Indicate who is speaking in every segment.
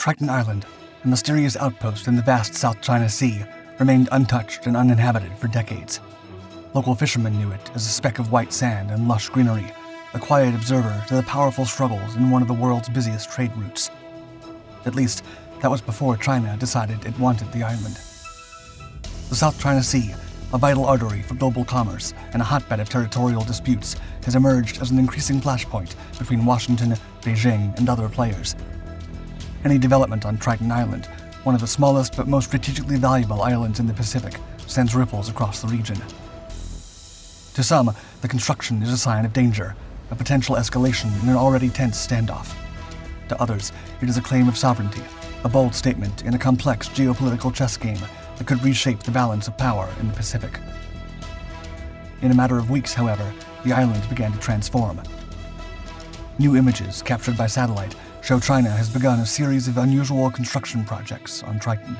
Speaker 1: Triton Island, a mysterious outpost in the vast South China Sea, remained untouched and uninhabited for decades. Local fishermen knew it as a speck of white sand and lush greenery, a quiet observer to the powerful struggles in one of the world's busiest trade routes. At least, that was before China decided it wanted the island. The South China Sea, a vital artery for global commerce and a hotbed of territorial disputes, has emerged as an increasing flashpoint between Washington, Beijing, and other players. Any development on Triton Island, one of the smallest but most strategically valuable islands in the Pacific, sends ripples across the region. To some, the construction is a sign of danger, a potential escalation in an already tense standoff. To others, it is a claim of sovereignty, a bold statement in a complex geopolitical chess game that could reshape the balance of power in the Pacific. In a matter of weeks, however, the island began to transform. New images captured by satellite show China has begun a series of unusual construction projects on Triton.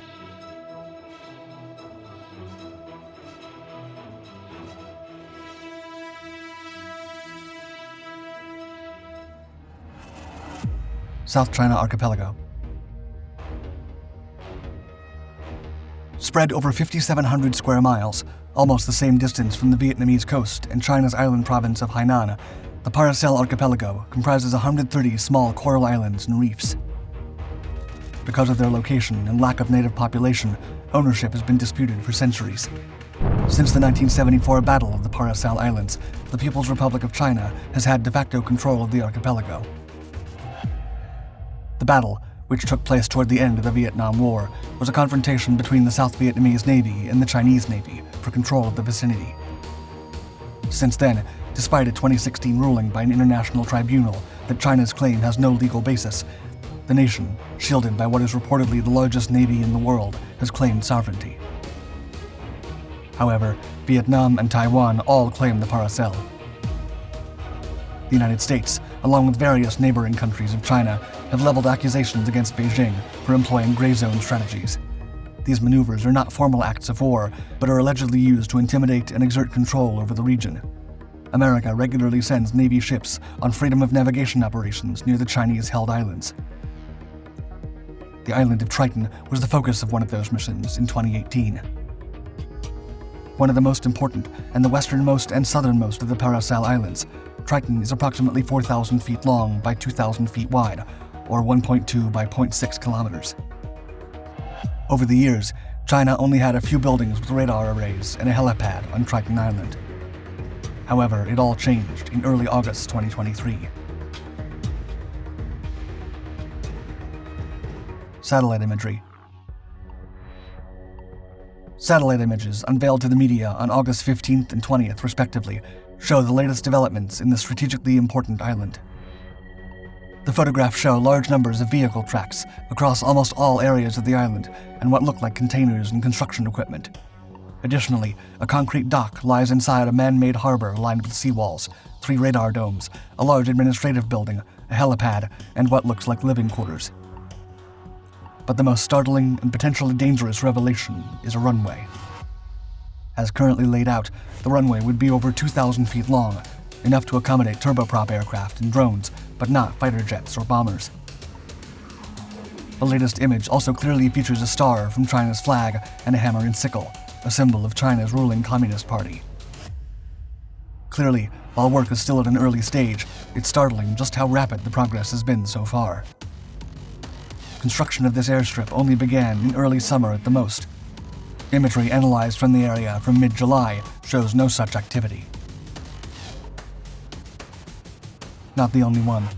Speaker 1: South China Archipelago. Spread over 5,700 square miles, almost the same distance from the Vietnamese coast and China's island province of Hainan, the Colossal archipelago comprises 130 small coral islands and reefs. Because of their location and lack of native population, ownership has been disputed for centuries. Since the 1974 Battle of the Colossal Islands, the People's Republic of China has had de facto control of the archipelago. The battle, which took place toward the end of the Vietnam War, was a confrontation between the South Vietnamese Navy and the Chinese Navy for control of the vicinity. Since then, despite a 2016 ruling by an international tribunal that China's claim has no legal basis, the nation, shielded by what is reportedly the largest navy in the world, has claimed sovereignty. However, Vietnam and Taiwan all claim the Colossal. The United States, along with various neighboring countries of China, have leveled accusations against Beijing for employing gray zone strategies. These maneuvers are not formal acts of war, but are allegedly used to intimidate and exert control over the region. America regularly sends Navy ships on freedom of navigation operations near the Chinese-held islands. The island of Triton was the focus of one of those missions in 2018. One of the most important and the westernmost and southernmost of the Colossal Islands, Triton is approximately 4,000 feet long by 2,000 feet wide, or 1.2 by 0.6 kilometers. Over the years, China only had a few buildings with radar arrays and a helipad on Triton Island. However, it all changed in early August 2023. Satellite imagery. Satellite images unveiled to the media on August 15th and 20th, respectively, show the latest developments in the strategically important island. The photographs show large numbers of vehicle tracks across almost all areas of the island and what look like containers and construction equipment. Additionally, a concrete dock lies inside a man-made harbor lined with seawalls, 3 radar domes, a large administrative building, a helipad, and what looks like living quarters. But the most startling and potentially dangerous revelation is a runway. As currently laid out, the runway would be over 2,000 feet long, enough to accommodate turboprop aircraft and drones, but not fighter jets or bombers. The latest image also clearly features a star from China's flag and a hammer and sickle, a symbol of China's ruling Communist Party. Clearly, while work is still at an early stage, it's startling just how rapid the progress has been so far. Construction of this airstrip only began in early summer at the most. Imagery analyzed from the area from mid-July shows no such activity. Not the only one.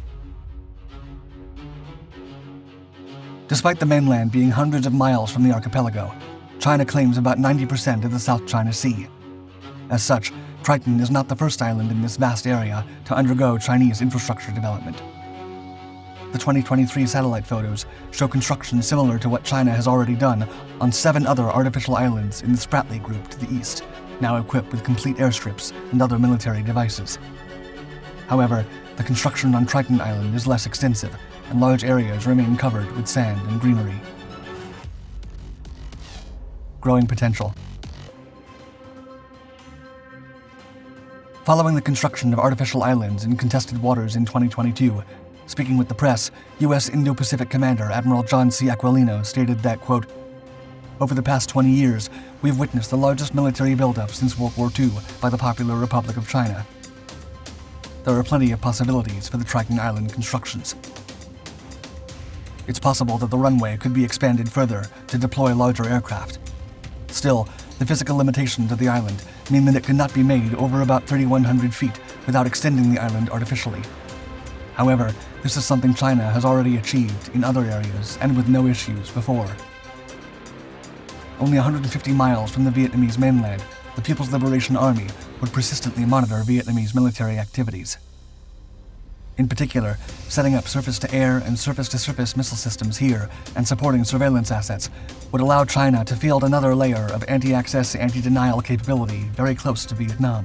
Speaker 1: Despite the mainland being hundreds of miles from the archipelago, China claims about 90% of the South China Sea. As such, Triton is not the first island in this vast area to undergo Chinese infrastructure development. The 2023 satellite photos show construction similar to what China has already done on 7 other artificial islands in the Spratly Group to the east, now equipped with complete airstrips and other military devices. However, the construction on Triton Island is less extensive, and large areas remain covered with sand and greenery. Growing potential. Following the construction of artificial islands in contested waters in 2022, Speaking with the press, U.S. Indo-Pacific Commander Admiral John C. Aquilino stated that, quote, "Over the past 20 years, we've witnessed the largest military buildup since World War II by the Popular Republic of China. There are plenty of possibilities for the Triton Island constructions. It's possible that the runway could be expanded further to deploy larger aircraft. Still, the physical limitations of the island mean that it cannot be made over about 3,100 feet without extending the island artificially. However, this is something China has already achieved in other areas and with no issues before. Only 150 miles from the Vietnamese mainland, the People's Liberation Army would persistently monitor Vietnamese military activities. In particular, setting up surface-to-air and surface-to-surface missile systems here and supporting surveillance assets would allow China to field another layer of anti-access, anti-denial capability very close to Vietnam.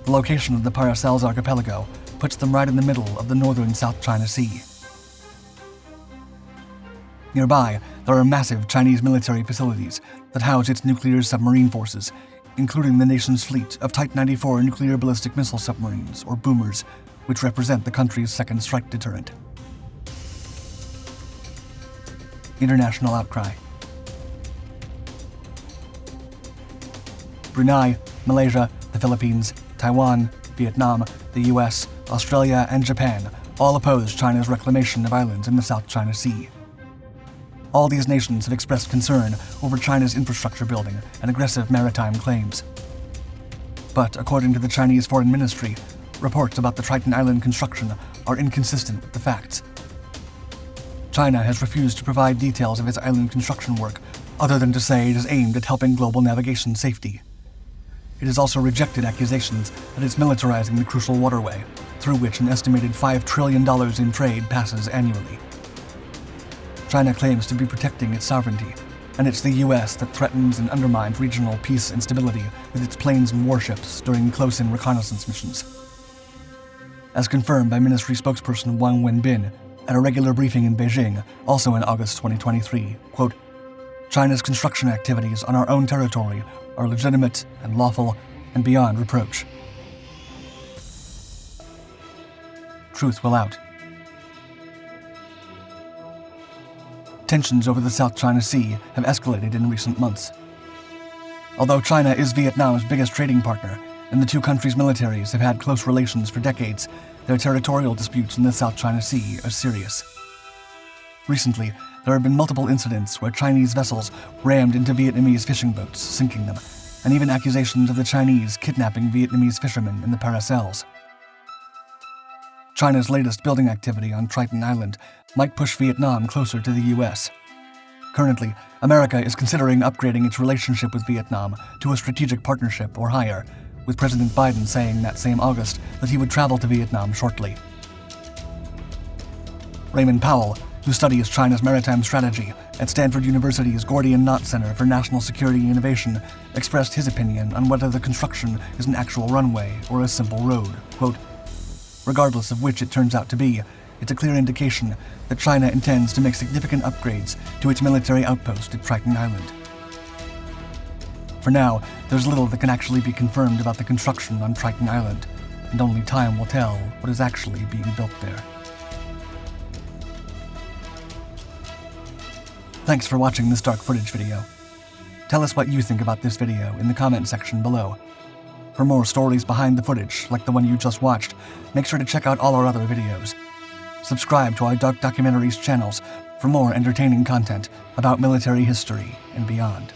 Speaker 1: The location of the Paracels archipelago puts them right in the middle of the northern South China Sea. Nearby, there are massive Chinese military facilities that house its nuclear submarine forces, including the nation's fleet of Type 94 nuclear ballistic missile submarines, or boomers, which represent the country's second strike deterrent. International outcry. Brunei, Malaysia, the Philippines, Taiwan, Vietnam, the US, Australia, and Japan all oppose China's reclamation of islands in the South China Sea. All these nations have expressed concern over China's infrastructure building and aggressive maritime claims. But according to the Chinese Foreign Ministry, reports about the Triton Island construction are inconsistent with the facts. China has refused to provide details of its island construction work, other than to say it is aimed at helping global navigation safety. It has also rejected accusations that it's militarizing the crucial waterway, through which an estimated $5 trillion in trade passes annually. China claims to be protecting its sovereignty, and it's the US that threatens and undermines regional peace and stability with its planes and warships during close-in reconnaissance missions. As confirmed by Ministry spokesperson Wang Wenbin at a regular briefing in Beijing, also in August 2023, quote, "China's construction activities on our own territory are legitimate and lawful and beyond reproach." Truth will out. Tensions over the South China Sea have escalated in recent months. Although China is Vietnam's biggest trading partner, and the two countries' militaries have had close relations for decades, their territorial disputes in the South China Sea are serious. Recently, there have been multiple incidents where Chinese vessels rammed into Vietnamese fishing boats, sinking them, and even accusations of the Chinese kidnapping Vietnamese fishermen in the Paracels. China's latest building activity on Triton Island might push Vietnam closer to the US. Currently, America is considering upgrading its relationship with Vietnam to a strategic partnership or higher, with President Biden saying that same August that he would travel to Vietnam shortly. Raymond Powell, who studies China's maritime strategy at Stanford University's Gordian Knot Center for National Security Innovation, expressed his opinion on whether the construction is an actual runway or a simple road. Quote, "Regardless of which it turns out to be, it's a clear indication that China intends to make significant upgrades to its military outpost at Triton Island. For now, there's little that can actually be confirmed about the construction on Triton Island, and only time will tell what is actually being built there." Thanks for watching this dark footage video. Tell us what you think about this video in the comment section below. For more stories behind the footage, like the one you just watched, make sure to check out all our other videos. Subscribe to our Dark Documentaries channels for more entertaining content about military history and beyond.